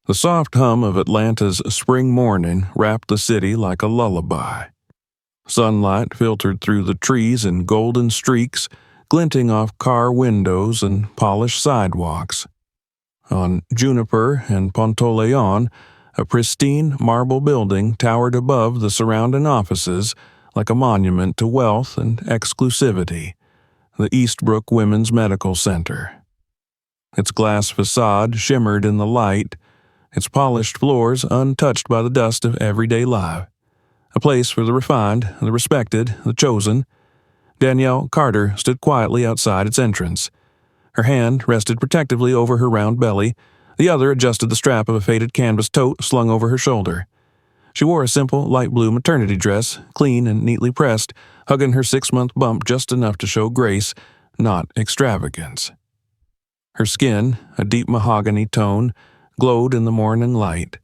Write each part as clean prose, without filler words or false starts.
The soft hum of Atlanta's spring morning wrapped the city like a lullaby. Sunlight filtered through the trees in golden streaks, glinting off car windows and polished sidewalks. On Juniper and Pontoleon, a pristine marble building towered above the surrounding offices like a monument to wealth and exclusivity, the Eastbrook Women's Medical Center. Its glass facade shimmered in the light, its polished floors untouched by the dust of everyday life. A place for the refined, the respected, the chosen. Danielle Carter stood quietly outside its entrance. Her hand rested protectively over her round belly. The other adjusted the strap of a faded canvas tote slung over her shoulder. She wore a simple, light blue maternity dress, clean and neatly pressed, hugging her 6-month bump just enough to show grace, not extravagance. Her skin, a deep mahogany tone, glowed in the morning light,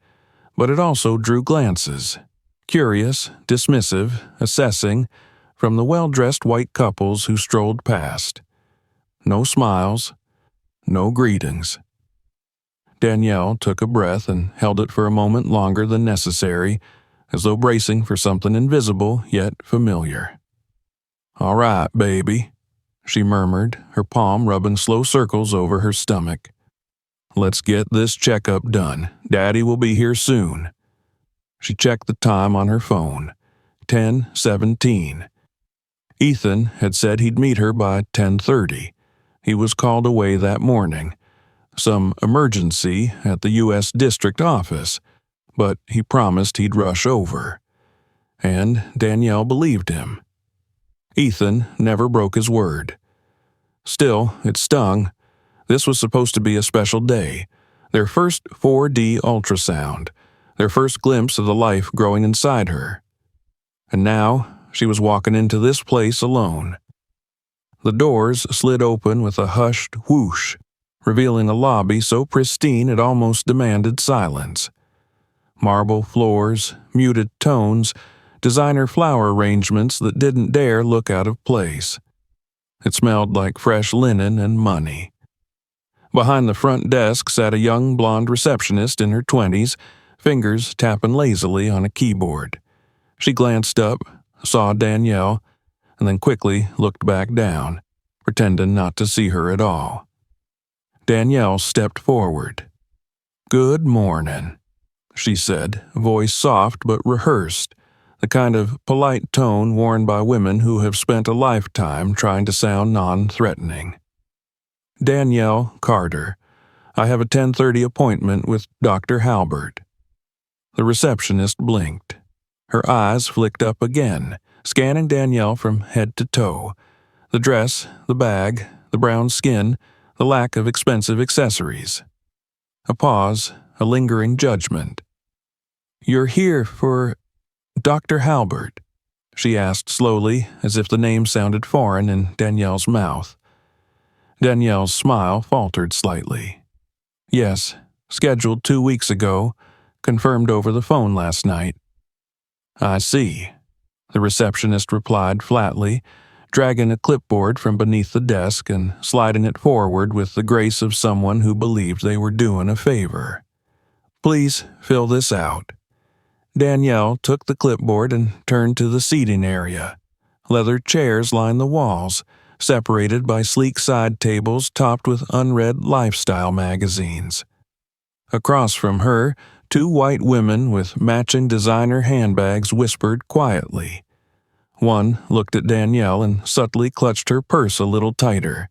but it also drew glances. Curious, dismissive, assessing, from the well-dressed white couples who strolled past. No smiles, no greetings. Danielle took a breath and held it for a moment longer than necessary, as though bracing for something invisible yet familiar. "All right, baby," she murmured, her palm rubbing slow circles over her stomach. "Let's get this checkup done. Daddy will be here soon." She checked the time on her phone. 10:17. Ethan had said he'd meet her by 10:30. He was called away that morning. Some emergency at the U.S. District Office, but he promised he'd rush over. And Danielle believed him. Ethan never broke his word. Still, it stung. This was supposed to be a special day. Their first 4D ultrasound. Their first glimpse of the life growing inside her. And now, she was walking into this place alone. The doors slid open with a hushed whoosh, revealing a lobby so pristine it almost demanded silence. Marble floors, muted tones, designer flower arrangements that didn't dare look out of place. It smelled like fresh linen and money. Behind the front desk sat a young blonde receptionist in her 20s, fingers tapping lazily on a keyboard. She glanced up, saw Danielle, and then quickly looked back down, pretending not to see her at all. Danielle stepped forward. "Good morning," she said, voice soft but rehearsed, the kind of polite tone worn by women who have spent a lifetime trying to sound non-threatening. "Danielle Carter. I have a 10:30 appointment with Dr. Halbert." The receptionist blinked. Her eyes flicked up again, scanning Danielle from head to toe. The dress, the bag, the brown skin, the lack of expensive accessories. A pause, a lingering judgment. "You're here for Dr. Halbert?" she asked slowly, as if the name sounded foreign in Danielle's mouth. Danielle's smile faltered slightly. "Yes, scheduled 2 weeks ago, confirmed over the phone last night." "I see," the receptionist replied flatly, dragging a clipboard from beneath the desk and sliding it forward with the grace of someone who believed they were doing a favor. "Please fill this out." Danielle took the clipboard and turned to the seating area. Leather chairs lined the walls, separated by sleek side tables topped with unread lifestyle magazines. Across from her, 2 white women with matching designer handbags whispered quietly. One looked at Danielle and subtly clutched her purse a little tighter.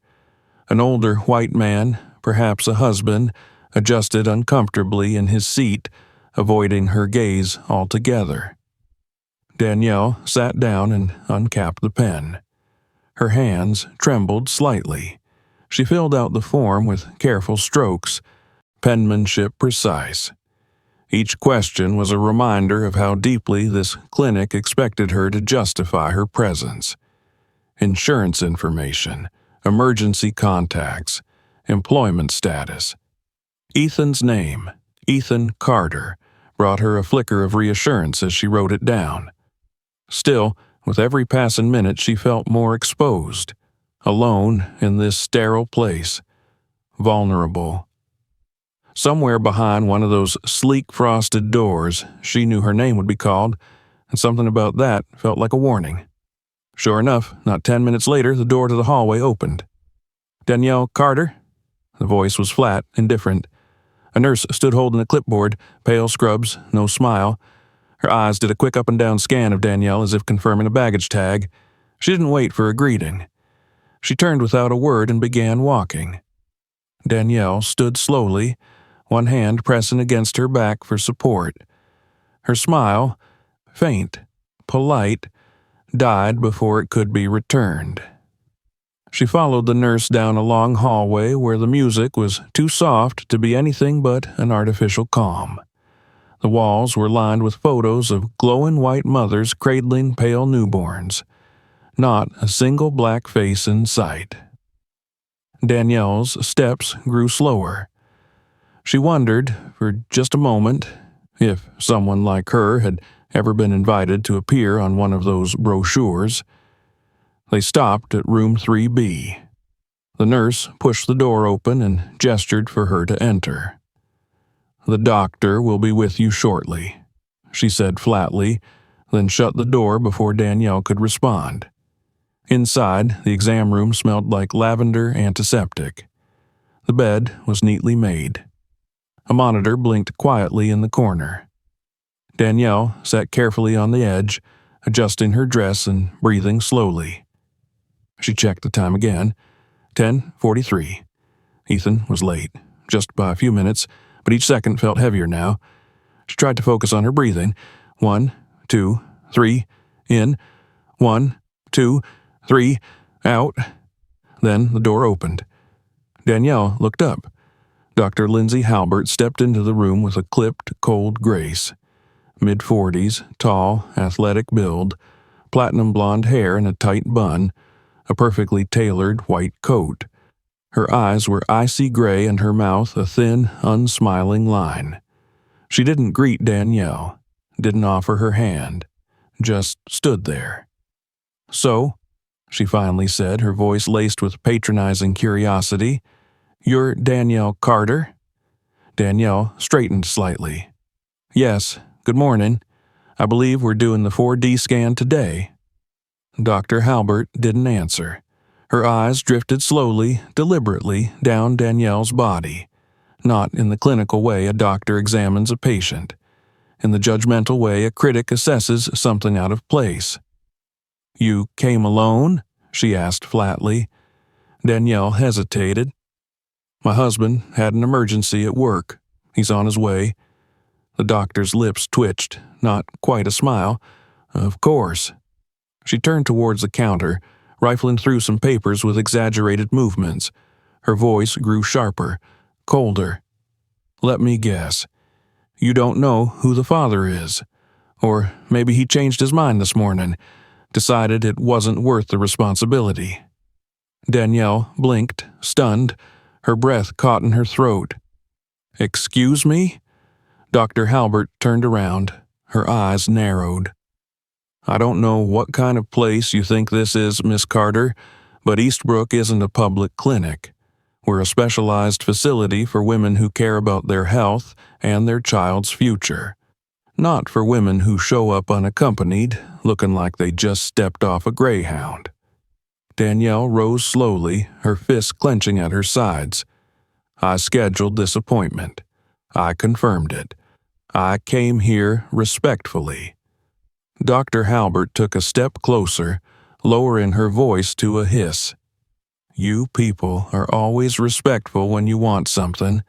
An older white man, perhaps a husband, adjusted uncomfortably in his seat, avoiding her gaze altogether. Danielle sat down and uncapped the pen. Her hands trembled slightly. She filled out the form with careful strokes, penmanship precise. Each question was a reminder of how deeply this clinic expected her to justify her presence. Insurance information, emergency contacts, employment status. Ethan's name, Ethan Carter, brought her a flicker of reassurance as she wrote it down. Still, with every passing minute she felt more exposed, alone in this sterile place, vulnerable. Somewhere behind one of those sleek frosted doors, she knew her name would be called, and something about that felt like a warning. Sure enough, not 10 minutes later, the door to the hallway opened. "Danielle Carter?" The voice was flat, indifferent. A nurse stood holding a clipboard, pale scrubs, no smile. Her eyes did a quick up-and-down scan of Danielle as if confirming a baggage tag. She didn't wait for a greeting. She turned without a word and began walking. Danielle stood slowly, one hand pressing against her back for support. Her smile, faint, polite, died before it could be returned. She followed the nurse down a long hallway where the music was too soft to be anything but an artificial calm. The walls were lined with photos of glowing white mothers cradling pale newborns. Not a single black face in sight. Danielle's steps grew slower. She wondered, for just a moment, if someone like her had ever been invited to appear on one of those brochures. They stopped at room 3B. The nurse pushed the door open and gestured for her to enter. "The doctor will be with you shortly," she said flatly, then shut the door before Danielle could respond. Inside, the exam room smelled like lavender antiseptic. The bed was neatly made. A monitor blinked quietly in the corner. Danielle sat carefully on the edge, adjusting her dress and breathing slowly. She checked the time again. 10:43. Ethan was late, just by a few minutes, but each second felt heavier now. She tried to focus on her breathing. 1, 2, 3, in. 1, 2, 3, out. Then the door opened. Danielle looked up. Dr. Lindsay Halbert stepped into the room with a clipped, cold grace. Mid-40s, tall, athletic build, platinum blonde hair in a tight bun, a perfectly tailored white coat. Her eyes were icy gray and her mouth a thin, unsmiling line. She didn't greet Danielle, didn't offer her hand, just stood there. "So," she finally said, her voice laced with patronizing curiosity, "you're Danielle Carter?" Danielle straightened slightly. "Yes, good morning. I believe we're doing the 4D scan today." Dr. Halbert didn't answer. Her eyes drifted slowly, deliberately, down Danielle's body, not in the clinical way a doctor examines a patient, in the judgmental way a critic assesses something out of place. "You came alone?" she asked flatly. Danielle hesitated. "My husband had an emergency at work. He's on his way." The doctor's lips twitched, not quite a smile. "Of course." She turned towards the counter, rifling through some papers with exaggerated movements. Her voice grew sharper, colder. "Let me guess. You don't know who the father is. Or maybe he changed his mind this morning, decided it wasn't worth the responsibility." Danielle blinked, stunned, her breath caught in her throat. "Excuse me?" Dr. Halbert turned around, her eyes narrowed. "I don't know what kind of place you think this is, Miss Carter, but Eastbrook isn't a public clinic. We're a specialized facility for women who care about their health and their child's future. Not for women who show up unaccompanied, looking like they just stepped off a greyhound." Danielle rose slowly, her fists clenching at her sides. "I scheduled this appointment. I confirmed it. I came here respectfully." Dr. Halbert took a step closer, lowering her voice to a hiss. "You people are always respectful when you want something.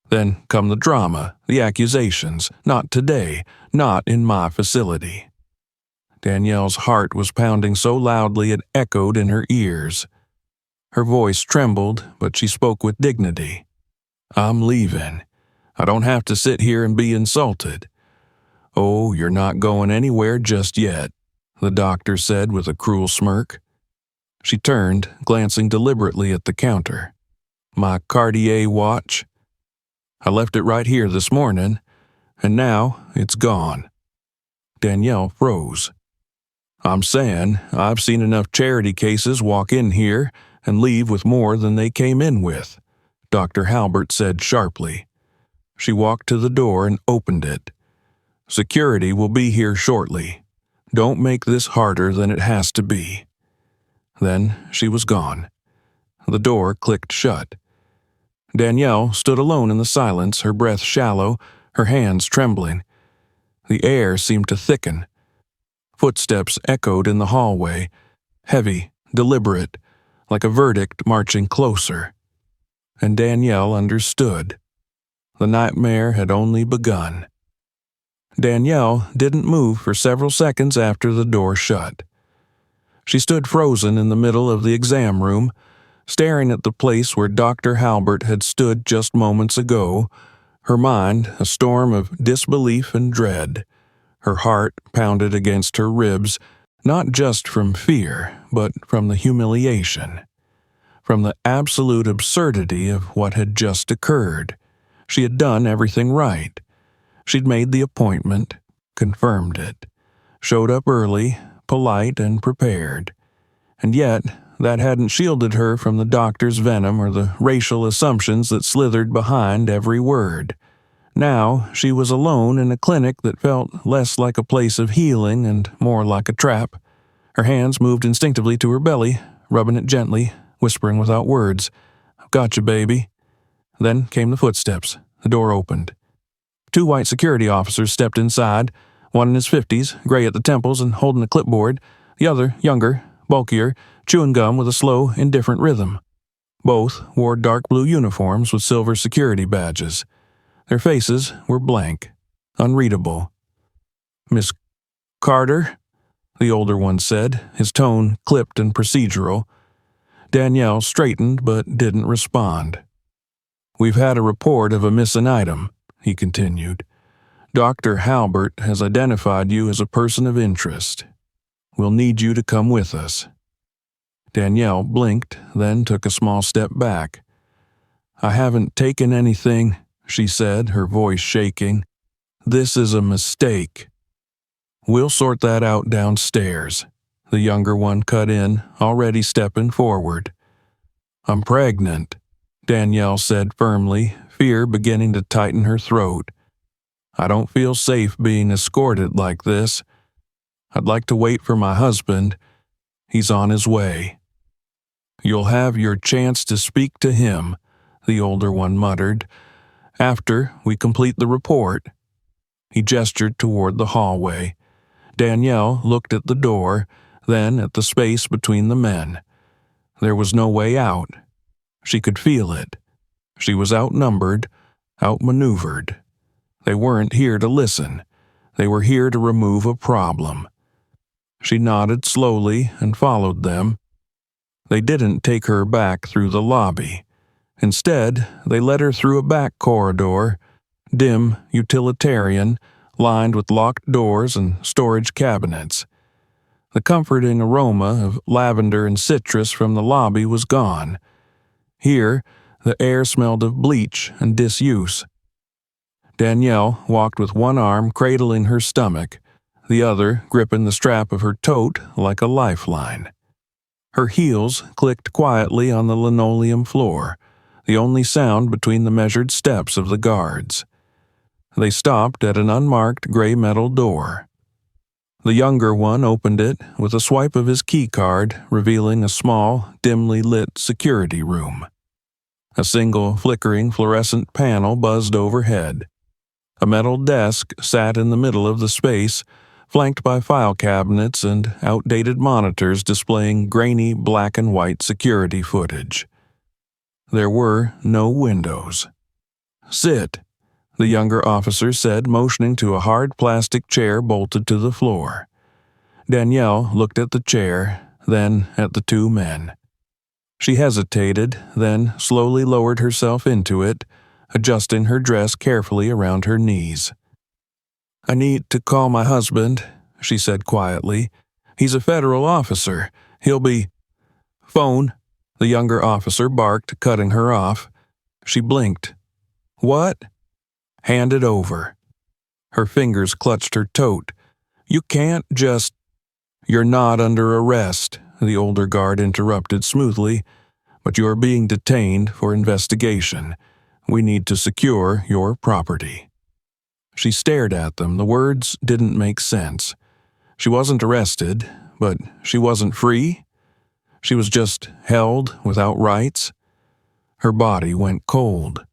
Then come the drama, the accusations. Not today, not in my facility." Danielle's heart was pounding so loudly it echoed in her ears. Her voice trembled, but she spoke with dignity. "I'm leaving. I don't have to sit here and be insulted." "Oh, you're not going anywhere just yet," the doctor said with a cruel smirk. She turned, glancing deliberately at the counter. "My Cartier watch? I left it right here this morning, and now it's gone." Danielle froze. "I'm saying I've seen enough charity cases walk in here and leave with more than they came in with," Dr. Halbert said sharply. She walked to the door and opened it. "Security will be here shortly. Don't make this harder than it has to be." Then she was gone. The door clicked shut. Danielle stood alone in the silence, her breath shallow, her hands trembling. The air seemed to thicken. Footsteps echoed in the hallway, heavy, deliberate, like a verdict marching closer. And Danielle understood. The nightmare had only begun. Danielle didn't move for several seconds after the door shut. She stood frozen in the middle of the exam room, staring at the place where Dr. Halbert had stood just moments ago, her mind a storm of disbelief and dread. Her heart pounded against her ribs, not just from fear, but from the humiliation, from the absolute absurdity of what had just occurred. She had done everything right. She'd made the appointment, confirmed it, showed up early, polite and prepared. And yet, that hadn't shielded her from the doctor's venom or the racial assumptions that slithered behind every word. Now, she was alone in a clinic that felt less like a place of healing and more like a trap. Her hands moved instinctively to her belly, rubbing it gently, whispering without words, "I've got you, baby." Then came the footsteps. The door opened. 2 white security officers stepped inside, one in his 50s, gray at the temples and holding a clipboard, the other, younger, bulkier, chewing gum with a slow, indifferent rhythm. Both wore dark blue uniforms with silver security badges. Their faces were blank, unreadable. "Miss Carter?" the older one said, his tone clipped and procedural. Danielle straightened but didn't respond. "We've had a report of a missing item," he continued. "Dr. Halbert has identified you as a person of interest. We'll need you to come with us." Danielle blinked, then took a small step back. "I haven't taken anything," she said, her voice shaking. "This is a mistake." "We'll sort that out downstairs," the younger one cut in, already stepping forward. "I'm pregnant," Danielle said firmly, fear beginning to tighten her throat. "I don't feel safe being escorted like this. I'd like to wait for my husband. He's on his way." "You'll have your chance to speak to him," the older one muttered, "after we complete the report." He gestured toward the hallway. Danielle looked at the door, then at the space between the men. There was no way out. She could feel it. She was outnumbered, outmaneuvered. They weren't here to listen. They were here to remove a problem. She nodded slowly and followed them. They didn't take her back through the lobby. Instead, they led her through a back corridor, dim, utilitarian, lined with locked doors and storage cabinets. The comforting aroma of lavender and citrus from the lobby was gone. Here, the air smelled of bleach and disuse. Danielle walked with one arm cradling her stomach, the other gripping the strap of her tote like a lifeline. Her heels clicked quietly on the linoleum floor, the only sound between the measured steps of the guards. They stopped at an unmarked gray metal door. The younger one opened it with a swipe of his key card, revealing a small, dimly lit security room. A single flickering fluorescent panel buzzed overhead. A metal desk sat in the middle of the space, flanked by file cabinets and outdated monitors displaying grainy black and white security footage. There were no windows. "Sit," the younger officer said, motioning to a hard plastic chair bolted to the floor. Danielle looked at the chair, then at the 2 men. She hesitated, then slowly lowered herself into it, adjusting her dress carefully around her knees. "I need to call my husband," she said quietly. "He's a federal officer. He'll be—" "Phone," the younger officer barked, cutting her off. She blinked. "What?" "Hand it over." Her fingers clutched her tote. "You can't just—" "You're not under arrest," the older guard interrupted smoothly, "but you're being detained for investigation. We need to secure your property." She stared at them. The words didn't make sense. She wasn't arrested, but she wasn't free. She was just held without rights. Her body went cold.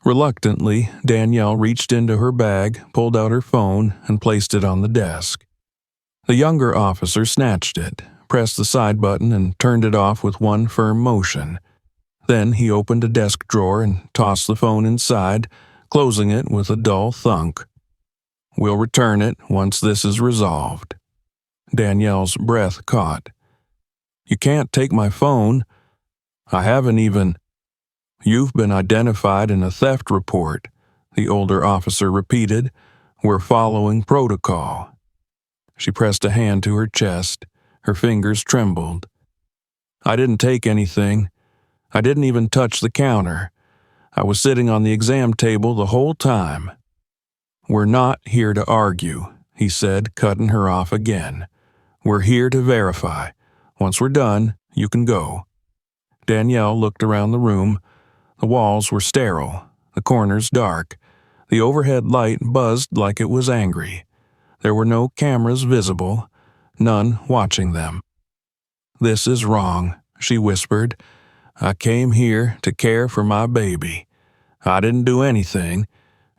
Reluctantly, Danielle reached into her bag, pulled out her phone, and placed it on the desk. The younger officer snatched it, pressed the side button, and turned it off with one firm motion. Then he opened a desk drawer and tossed the phone inside, closing it with a dull thunk. "We'll return it once this is resolved." Danielle's breath caught. "You can't take my phone. I haven't even—" "You've been identified in a theft report," the older officer repeated. "We're following protocol." She pressed a hand to her chest. Her fingers trembled. "I didn't take anything. I didn't even touch the counter. I was sitting on the exam table the whole time." "We're not here to argue," he said, cutting her off again. "We're here to verify. Once we're done, you can go." Danielle looked around the room. The walls were sterile, the corners dark. The overhead light buzzed like it was angry. There were no cameras visible, none watching them. "This is wrong," she whispered. "I came here to care for my baby. I didn't do anything.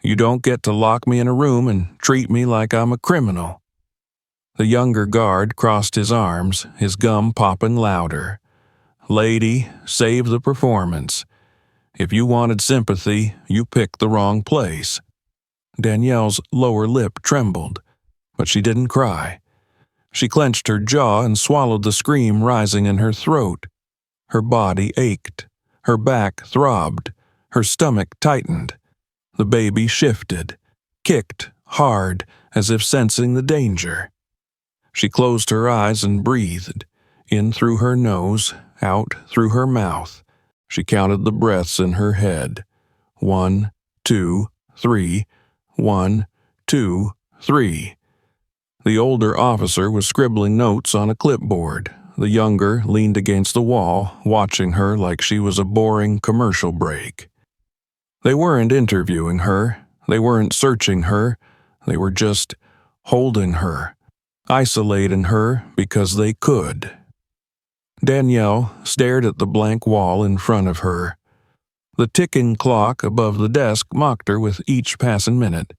You don't get to lock me in a room and treat me like I'm a criminal." The younger guard crossed his arms, his gum popping louder. "Lady, save the performance. If you wanted sympathy, you picked the wrong place." Danielle's lower lip trembled, but she didn't cry. She clenched her jaw and swallowed the scream rising in her throat. Her body ached. Her back throbbed. Her stomach tightened. The baby shifted, kicked hard as if sensing the danger. She closed her eyes and breathed, in through her nose, out through her mouth. She counted the breaths in her head. 1, 2, 3. 1, 2, 3. The older officer was scribbling notes on a clipboard. The younger leaned against the wall, watching her like she was a boring commercial break. They weren't interviewing her. They weren't searching her. They were just holding her, isolating her because they could. Danielle stared at the blank wall in front of her. The ticking clock above the desk mocked her with each passing minute.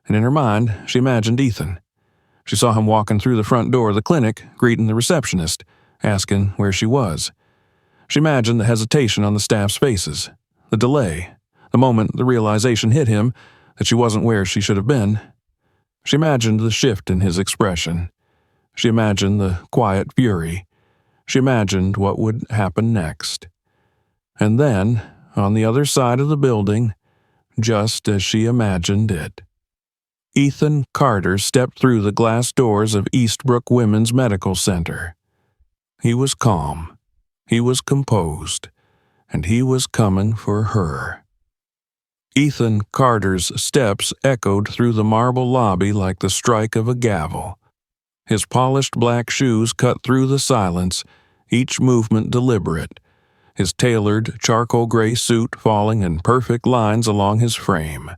And in her mind, she imagined Ethan. She saw him walking through the front door of the clinic, greeting the receptionist, asking where she was. She imagined the hesitation on the staff's faces, the delay, the moment the realization hit him that she wasn't where she should have been. She imagined the shift in his expression. She imagined the quiet fury. She imagined what would happen next. And then, on the other side of the building, just as she imagined it, Ethan Carter stepped through the glass doors of Eastbrook Women's Medical Center. He was calm. He was composed. And he was coming for her. Ethan Carter's steps echoed through the marble lobby like the strike of a gavel. His polished black shoes cut through the silence, each movement deliberate, his tailored charcoal gray suit falling in perfect lines along his frame.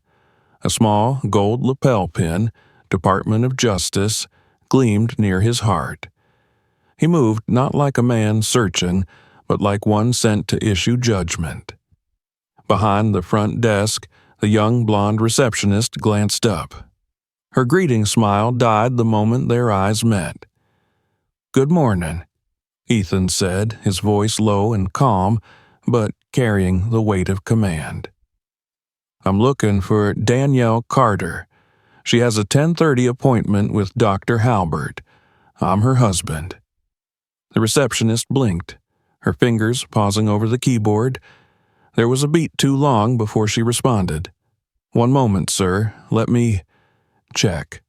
A small gold lapel pin, Department of Justice, gleamed near his heart. He moved not like a man searching, but like one sent to issue judgment. Behind the front desk, the young blonde receptionist glanced up. Her greeting smile died the moment their eyes met. "Good morning," Ethan said, his voice low and calm, but carrying the weight of command. "I'm looking for Danielle Carter. She has a 10:30 appointment with Dr. Halbert. I'm her husband." The receptionist blinked, her fingers pausing over the keyboard. There was a beat too long before she responded. "One moment, sir. Let me check."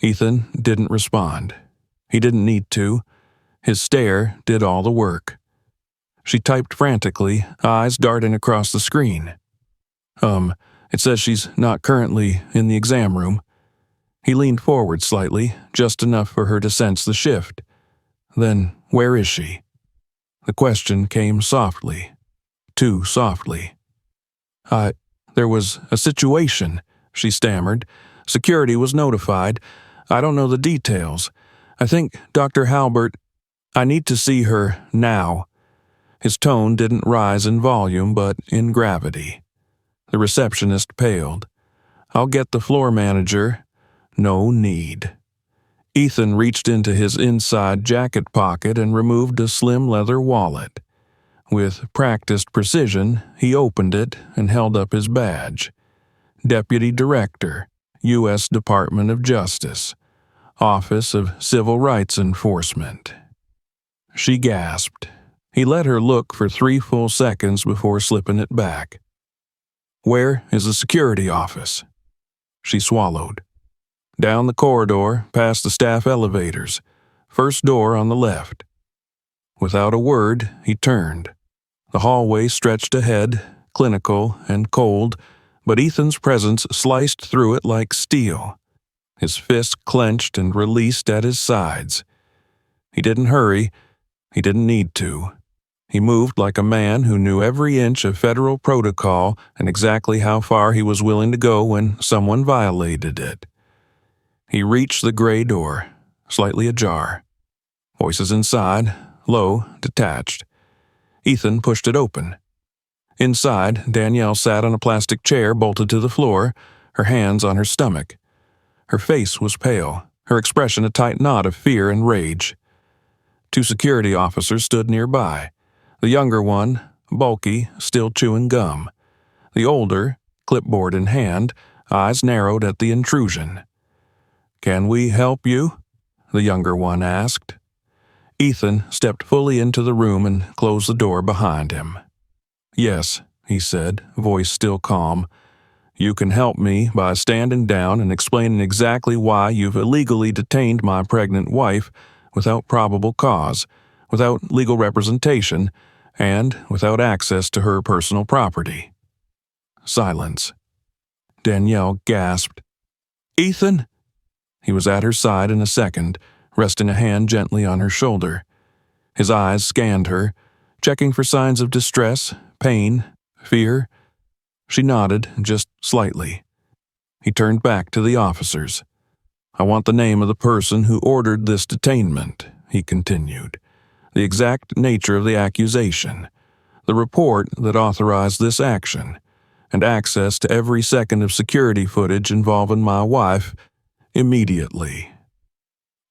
Ethan didn't respond. He didn't need to. His stare did all the work. She typed frantically, eyes darting across the screen. It says she's not currently in the exam room." He leaned forward slightly, just enough for her to sense the shift. "Then where is she?" The question came softly. Too softly. There was a situation," she stammered. "Security was notified. I don't know the details. I think Dr. Halbert, I need to see her now." His tone didn't rise in volume, but in gravity. The receptionist paled. "I'll get the floor manager." "No need." Ethan reached into his inside jacket pocket and removed a slim leather wallet. With practiced precision, he opened it and held up his badge. Deputy Director, U.S. Department of Justice, Office of Civil Rights Enforcement. She gasped. He let her look for 3 full seconds before slipping it back. "Where is the security office?" She swallowed. "Down the corridor, past the staff elevators. First door on the left." Without a word, he turned. The hallway stretched ahead, clinical and cold, but Ethan's presence sliced through it like steel. His fists clenched and released at his sides. He didn't hurry. He didn't need to. He moved like a man who knew every inch of federal protocol and exactly how far he was willing to go when someone violated it. He reached the gray door, slightly ajar. Voices inside, low, detached. Ethan pushed it open. Inside, Danielle sat on a plastic chair bolted to the floor, her hands on her stomach. Her face was pale, her expression a tight knot of fear and rage. 2 security officers stood nearby. The younger one, bulky, still chewing gum. The older, clipboard in hand, eyes narrowed at the intrusion. "Can we help you?" the younger one asked. Ethan stepped fully into the room and closed the door behind him. "Yes," he said, voice still calm. "You can help me by standing down and explaining exactly why you've illegally detained my pregnant wife without probable cause, without legal representation, and without access to her personal property." Silence. Danielle gasped. "Ethan?" He was at her side in a second, resting a hand gently on her shoulder. His eyes scanned her, checking for signs of distress, pain, fear. She nodded, just slightly. He turned back to the officers. "I want the name of the person who ordered this detainment," he continued. "The exact nature of the accusation, the report that authorized this action, and access to every second of security footage involving my wife, immediately."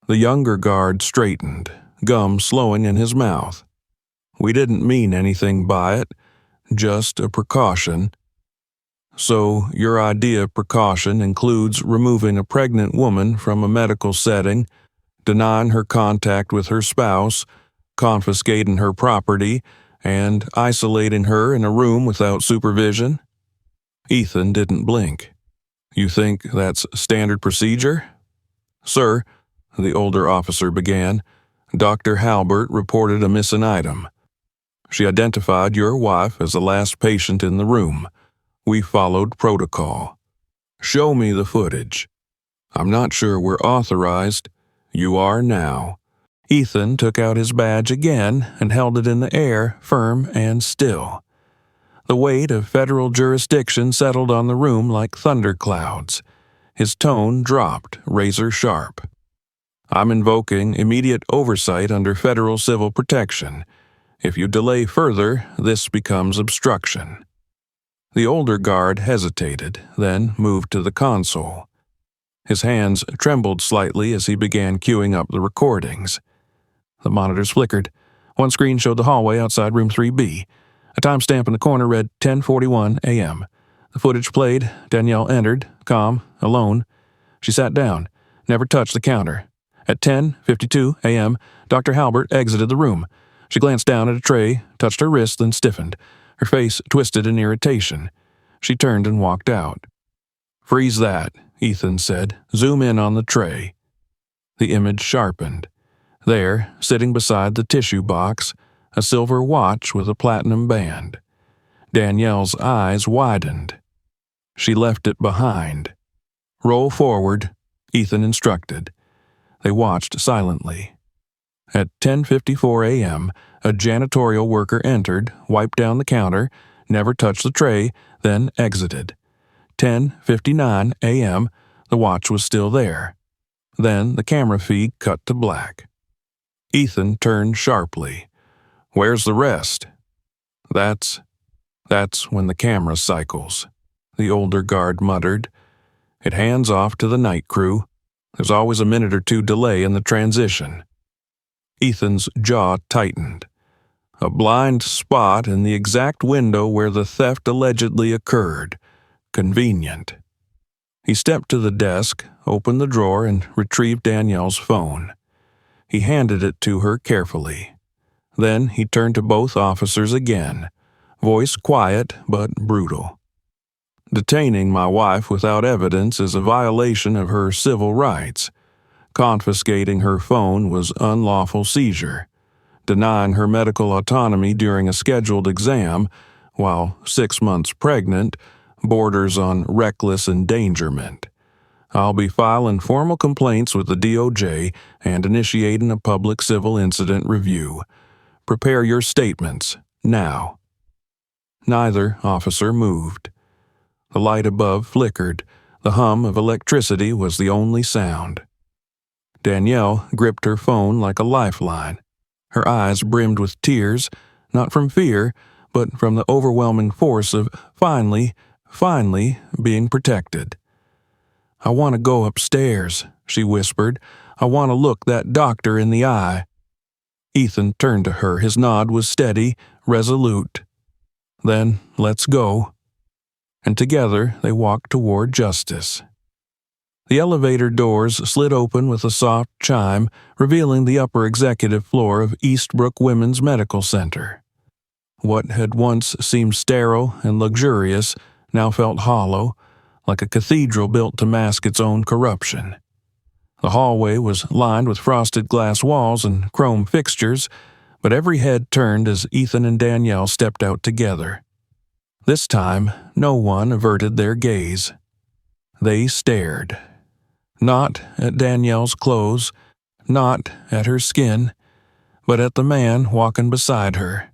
The younger guard straightened, gum slowing in his mouth. "We didn't mean anything by it, just a precaution." "So your idea of precaution includes removing a pregnant woman from a medical setting, denying her contact with her spouse, confiscating her property, and isolating her in a room without supervision?" Ethan didn't blink. "You think that's standard procedure?" "Sir," the older officer began, "Dr. Halbert reported a missing item. She identified your wife as the last patient in the room. We followed protocol. Show me the footage." "I'm not sure we're authorized." "You are now." Ethan took out his badge again and held it in the air, firm and still. The weight of federal jurisdiction settled on the room like thunderclouds. His tone dropped, razor sharp. "I'm invoking immediate oversight under federal civil protection. If you delay further, this becomes obstruction." The older guard hesitated, then moved to the console. His hands trembled slightly as he began queuing up the recordings. The monitors flickered. One screen showed the hallway outside room 3B. A timestamp in the corner read 10:41 a.m. The footage played. Danielle entered, calm, alone. She sat down, never touched the counter. At 10:52 a.m., Dr. Halbert exited the room. She glanced down at a tray, touched her wrist, then stiffened. Her face twisted in irritation. She turned and walked out. "Freeze that," Ethan said. "Zoom in on the tray." The image sharpened. There, sitting beside the tissue box, a silver watch with a platinum band. Danielle's eyes widened. She left it behind. "Roll forward," Ethan instructed. They watched silently. At 10:54 a.m., a janitorial worker entered, wiped down the counter, never touched the tray, then exited. 10:59 a.m., the watch was still there. Then the camera feed cut to black. Ethan turned sharply. "Where's the rest?" That's when the camera cycles," the older guard muttered. "It hands off to the night crew. There's always a minute or two delay in the transition." Ethan's jaw tightened. A blind spot in the exact window where the theft allegedly occurred. Convenient. He stepped to the desk, opened the drawer, and retrieved Danielle's phone. He handed it to her carefully. Then he turned to both officers again, voice quiet but brutal. "Detaining my wife without evidence is a violation of her civil rights. Confiscating her phone was unlawful seizure. Denying her medical autonomy during a scheduled exam, while 6 months pregnant, borders on reckless endangerment. I'll be filing formal complaints with the DOJ and initiating a public civil incident review. Prepare your statements, now." Neither officer moved. The light above flickered. The hum of electricity was the only sound. Danielle gripped her phone like a lifeline. Her eyes brimmed with tears, not from fear, but from the overwhelming force of finally being protected. "I want to go upstairs," she whispered. "I want to look that doctor in the eye." Ethan turned to her. His nod was steady, resolute. "Then let's go." And together they walked toward justice. The elevator doors slid open with a soft chime, revealing the upper executive floor of Eastbrook Women's Medical Center. What had once seemed sterile and luxurious now felt hollow, like a cathedral built to mask its own corruption. The hallway was lined with frosted glass walls and chrome fixtures, but every head turned as Ethan and Danielle stepped out together. This time, no one averted their gaze. They stared. Not at Danielle's clothes, not at her skin, but at the man walking beside her.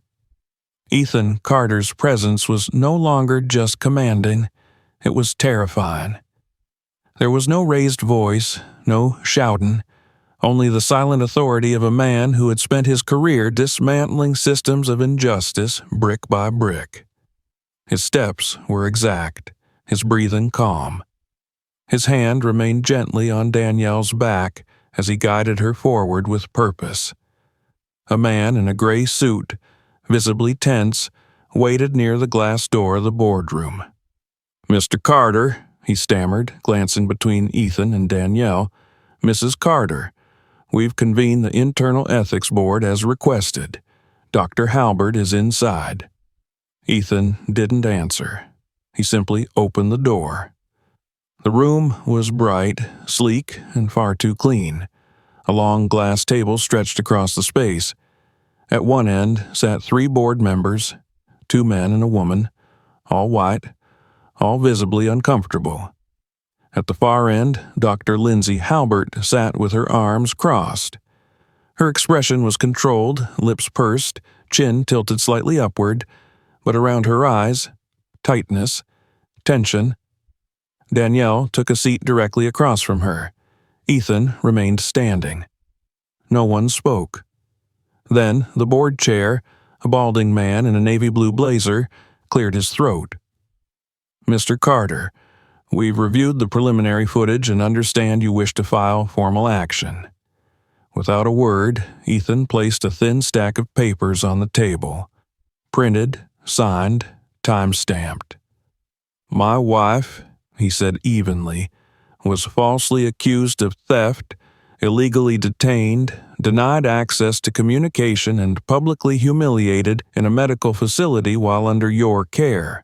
Ethan Carter's presence was no longer just commanding, it was terrifying. There was no raised voice, no shouting, only the silent authority of a man who had spent his career dismantling systems of injustice brick by brick. His steps were exact, his breathing calm. His hand remained gently on Danielle's back as he guided her forward with purpose. A man in a gray suit, visibly tense, waited near the glass door of the boardroom. "Mr. Carter," he stammered, glancing between Ethan and Danielle. "Mrs. Carter, we've convened the Internal Ethics Board as requested. Dr. Halbert is inside." Ethan didn't answer. He simply opened the door. The room was bright, sleek, and far too clean. A long glass table stretched across the space. At one end sat 3 board members, 2 men and a woman, all white, all visibly uncomfortable. At the far end, Dr. Lindsay Halbert sat with her arms crossed. Her expression was controlled, lips pursed, chin tilted slightly upward, but around her eyes, tightness, tension. Danielle took a seat directly across from her. Ethan remained standing. No one spoke. Then the board chair, a balding man in a navy blue blazer, cleared his throat. "Mr. Carter, we've reviewed the preliminary footage and understand you wish to file formal action." Without a word, Ethan placed a thin stack of papers on the table. Printed, signed, time-stamped. "My wife," he said evenly, "was falsely accused of theft, illegally detained, denied access to communication, and publicly humiliated in a medical facility while under your care.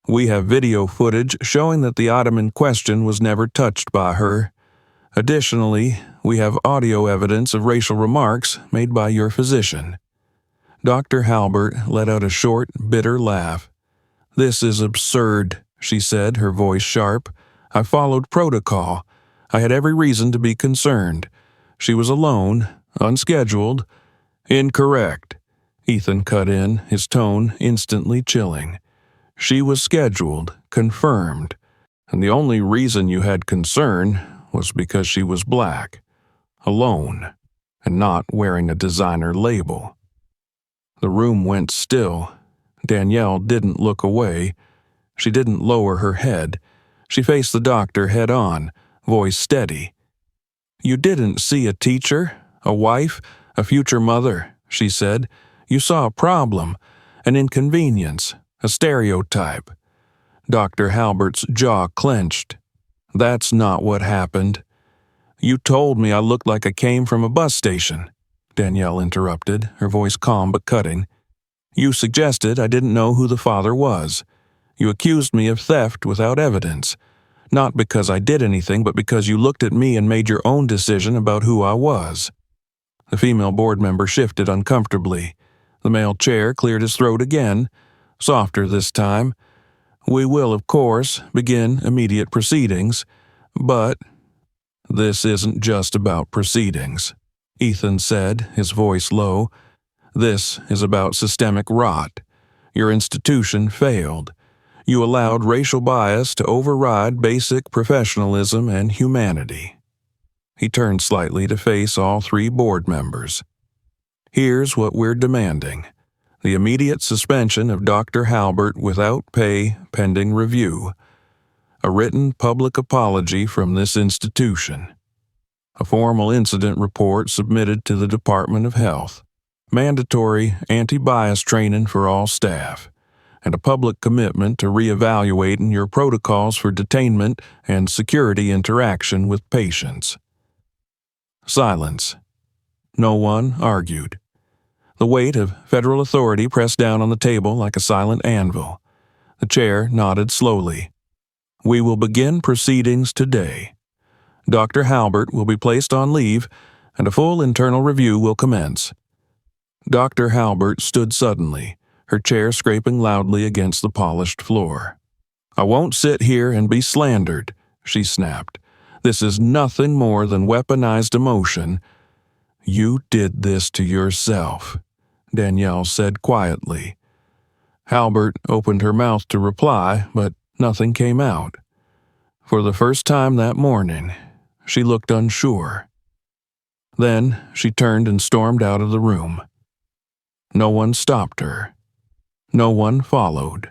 We have video footage showing that the item in question was never touched by her. Additionally, we have audio evidence of racial remarks made by your physician." Dr. Halbert let out a short, bitter laugh. "This is absurd," she said, her voice sharp. "I followed protocol. I had every reason to be concerned. She was alone, unscheduled." "Incorrect," Ethan cut in, his tone instantly chilling. She was scheduled, confirmed, and the only reason you had concern was because she was black, alone, and not wearing a designer label. The room went still. Danielle didn't look away. She didn't lower her head. She faced the doctor head on, voice steady. "You didn't see a teacher, a wife, a future mother," she said. "You saw a problem, an inconvenience, a stereotype." Dr. Halbert's jaw clenched. "That's not what happened." "You told me I looked like I came from a bus station," Danielle interrupted, her voice calm but cutting. "You suggested I didn't know who the father was. You accused me of theft without evidence, not because I did anything, but because you looked at me and made your own decision about who I was." The female board member shifted uncomfortably. The male chair cleared his throat again, softer this time. "We will, of course, begin immediate proceedings, but—" "This isn't just about proceedings," Ethan said, his voice low. "This is about systemic rot. Your institution failed. You allowed racial bias to override basic professionalism and humanity." He turned slightly to face all three board members. "Here's what we're demanding: the immediate suspension of Dr. Halbert without pay pending review, a written public apology from this institution, a formal incident report submitted to the Department of Health, mandatory anti-bias training for all staff, and a public commitment to reevaluating your protocols for detainment and security interaction with patients." Silence. No one argued. The weight of federal authority pressed down on the table like a silent anvil. The chair nodded slowly. "We will begin proceedings today. Dr. Halbert will be placed on leave, and a full internal review will commence." Dr. Halbert stood suddenly, her chair scraping loudly against the polished floor. "I won't sit here and be slandered," she snapped. "This is nothing more than weaponized emotion." "You did this to yourself," Danielle said quietly. Halbert opened her mouth to reply, but nothing came out. For the first time that morning, she looked unsure. Then she turned and stormed out of the room. No one stopped her. No one followed.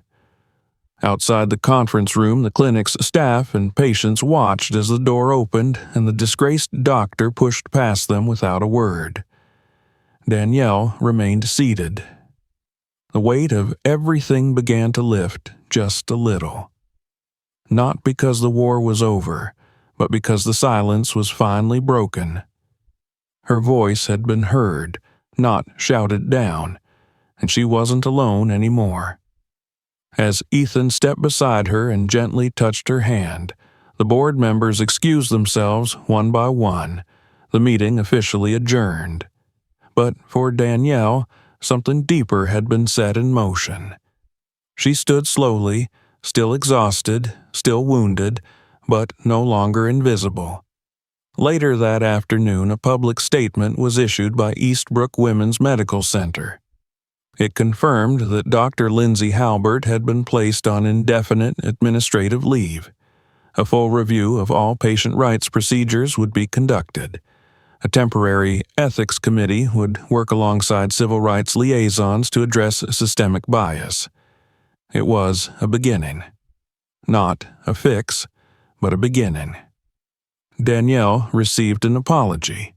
Outside the conference room, the clinic's staff and patients watched as the door opened and the disgraced doctor pushed past them without a word. Danielle remained seated. The weight of everything began to lift just a little. Not because the war was over, but because the silence was finally broken. Her voice had been heard, not shouted down, and she wasn't alone anymore. As Ethan stepped beside her and gently touched her hand, the board members excused themselves one by one. The meeting officially adjourned. But for Danielle, something deeper had been set in motion. She stood slowly, still exhausted, still wounded, but no longer invisible. Later that afternoon, a public statement was issued by Eastbrook Women's Medical Center. It confirmed that Dr. Lindsay Halbert had been placed on indefinite administrative leave. A full review of all patient rights procedures would be conducted. A temporary ethics committee would work alongside civil rights liaisons to address systemic bias. It was a beginning. Not a fix, but a beginning. Danielle received an apology.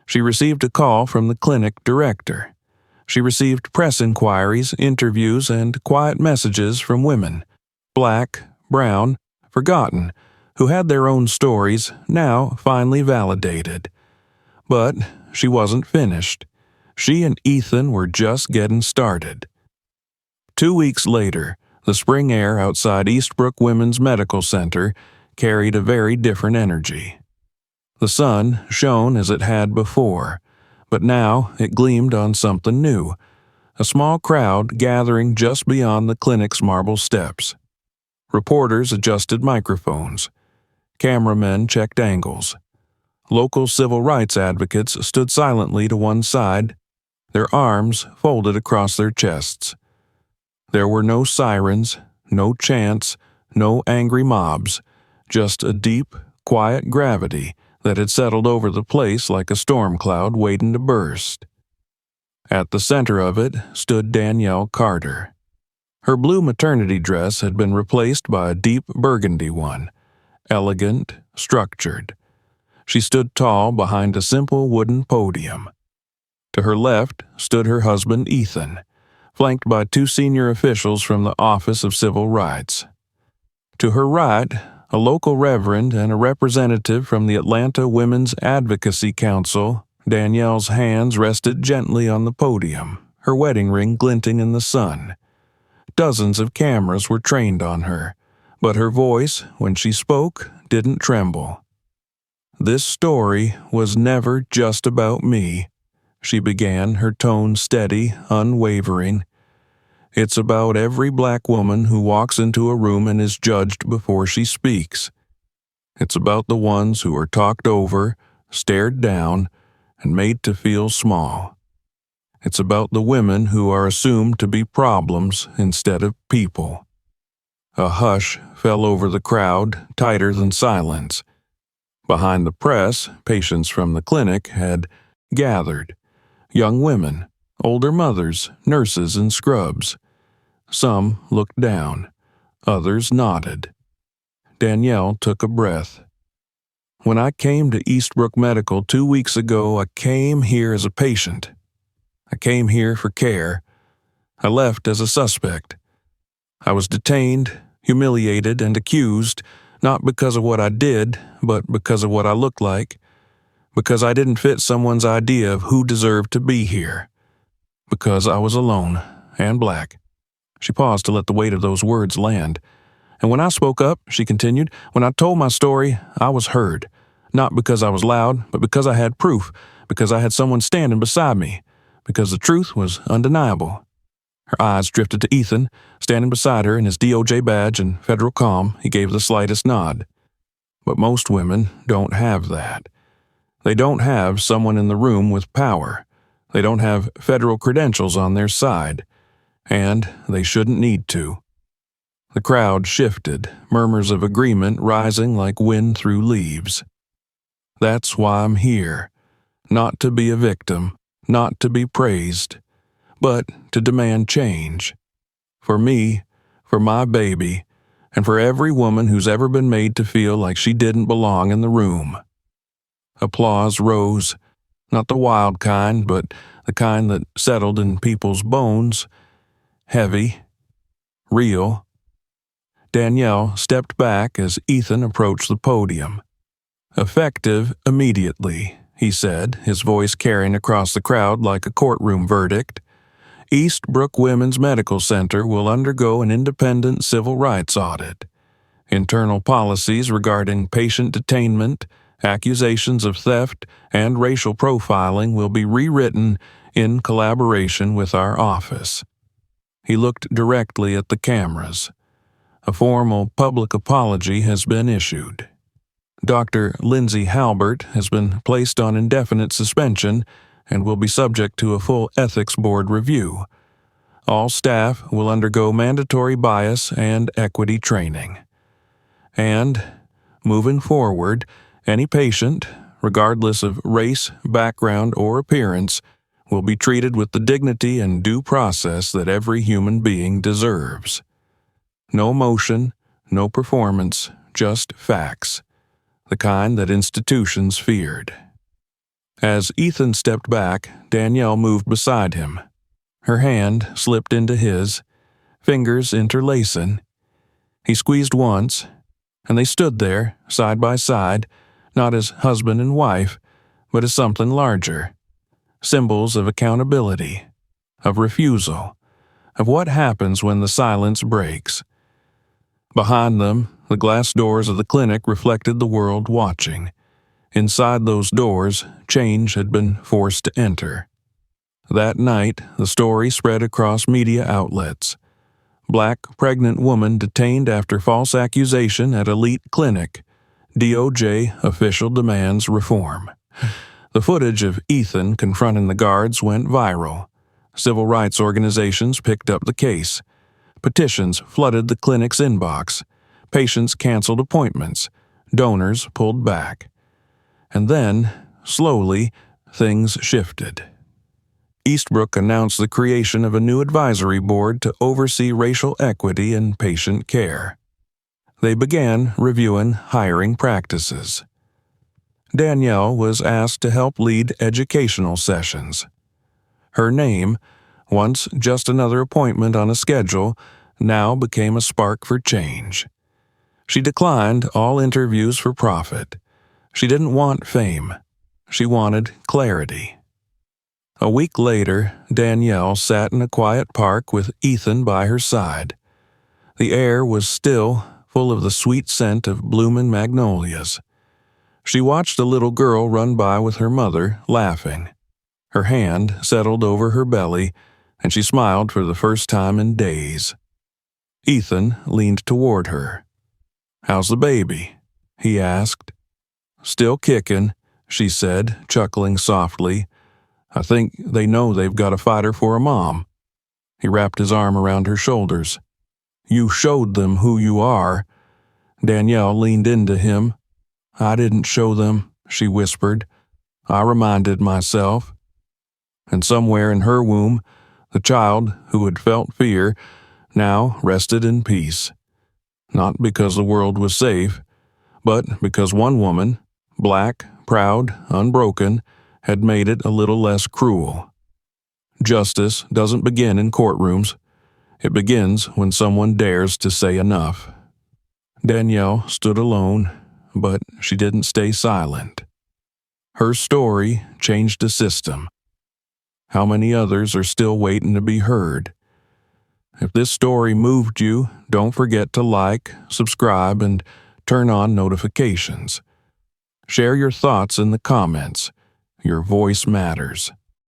She received a call from the clinic director. She received press inquiries, interviews, and quiet messages from women, black, brown, forgotten, who had their own stories, now finally validated. But she wasn't finished. She and Ethan were just getting started. 2 weeks later, the spring air outside Eastbrook Women's Medical Center carried a very different energy. The sun shone as it had before, but now it gleamed on something new, a small crowd gathering just beyond the clinic's marble steps. Reporters adjusted microphones. Cameramen checked angles. Local civil rights advocates stood silently to one side, their arms folded across their chests. There were no sirens, no chants, no angry mobs, just a deep, quiet gravity that had settled over the place like a storm cloud waiting to burst. At the center of it stood Danielle Carter. Her blue maternity dress had been replaced by a deep burgundy one, elegant, structured. She stood tall behind a simple wooden podium. To her left stood her husband Ethan, flanked by two senior officials from the Office of Civil Rights. To her right, a local reverend and a representative from the Atlanta Women's Advocacy Council. Danielle's hands rested gently on the podium, her wedding ring glinting in the sun. Dozens of cameras were trained on her, but her voice, when she spoke, didn't tremble. "This story was never just about me," she began, her tone steady, unwavering. "It's about every black woman who walks into a room and is judged before she speaks. It's about the ones who are talked over, stared down, and made to feel small. It's about the women who are assumed to be problems instead of people." A hush fell over the crowd, tighter than silence. Behind the press, patients from the clinic had gathered. Young women, older mothers, nurses in scrubs. Some looked down, others nodded. Danielle took a breath. "When I came to Eastbrook Medical 2 weeks ago, I came here as a patient. I came here for care. I left as a suspect. I was detained, humiliated, and accused, not because of what I did, but because of what I looked like, because I didn't fit someone's idea of who deserved to be here, because I was alone and black." She paused to let the weight of those words land. "And when I spoke up," she continued, "when I told my story, I was heard. Not because I was loud, but because I had proof, because I had someone standing beside me, because the truth was undeniable." Her eyes drifted to Ethan, standing beside her in his DOJ badge and federal calm. He gave the slightest nod. But most women don't have that. They don't have someone in the room with power. They don't have federal credentials on their side. And they shouldn't need to. The crowd shifted, murmurs of agreement rising like wind through leaves. "That's why I'm here. Not to be a victim, not to be praised, but to demand change. For me, for my baby, and for every woman who's ever been made to feel like she didn't belong in the room." Applause rose, not the wild kind, but the kind that settled in people's bones. Heavy, real. Danielle stepped back as Ethan approached the podium. "Effective immediately," he said, his voice carrying across the crowd like a courtroom verdict. "Eastbrook Women's Medical Center will undergo an independent civil rights audit. Internal policies regarding patient detainment, accusations of theft, and racial profiling will be rewritten in collaboration with our office." He looked directly at the cameras. "A formal public apology has been issued. Dr. Lindsay Halbert has been placed on indefinite suspension and will be subject to a full ethics board review. All staff will undergo mandatory bias and equity training. And, moving forward, any patient, regardless of race, background, or appearance, will be treated with the dignity and due process that every human being deserves. No motion, no performance, just facts, the kind that institutions feared." As Ethan stepped back, Danielle moved beside him. Her hand slipped into his, fingers interlacing. He squeezed once, and they stood there, side by side, not as husband and wife, but as something larger. Symbols of accountability, of refusal, of what happens when the silence breaks. Behind them, the glass doors of the clinic reflected the world watching. Inside those doors, change had been forced to enter. That night, the story spread across media outlets. Black pregnant woman detained after false accusation at elite clinic. DOJ official demands reform. The footage of Ethan confronting the guards went viral. Civil rights organizations picked up the case. Petitions flooded the clinic's inbox. Patients canceled appointments. Donors pulled back. And then, slowly, things shifted. Eastbrook announced the creation of a new advisory board to oversee racial equity in patient care. They began reviewing hiring practices. Danielle was asked to help lead educational sessions. Her name, once just another appointment on a schedule, now became a spark for change. She declined all interviews for profit. She didn't want fame. She wanted clarity. A week later, Danielle sat in a quiet park with Ethan by her side. The air was still, full of the sweet scent of blooming magnolias. She watched a little girl run by with her mother, laughing. Her hand settled over her belly, and she smiled for the first time in days. Ethan leaned toward her. "How's the baby?" he asked. "Still kicking," she said, chuckling softly. "I think they know they've got a fighter for a mom." He wrapped his arm around her shoulders. "You showed them who you are." Danielle leaned into him. "I didn't show them," she whispered. "I reminded myself." And somewhere in her womb, the child who had felt fear now rested in peace. Not because the world was safe, but because one woman, black, proud, unbroken, had made it a little less cruel. Justice doesn't begin in courtrooms. It begins when someone dares to say enough. Danielle stood alone, but she didn't stay silent. Her story changed a system. How many others are still waiting to be heard? If this story moved you, don't forget to like, subscribe, and turn on notifications. Share your thoughts in the comments. Your voice matters.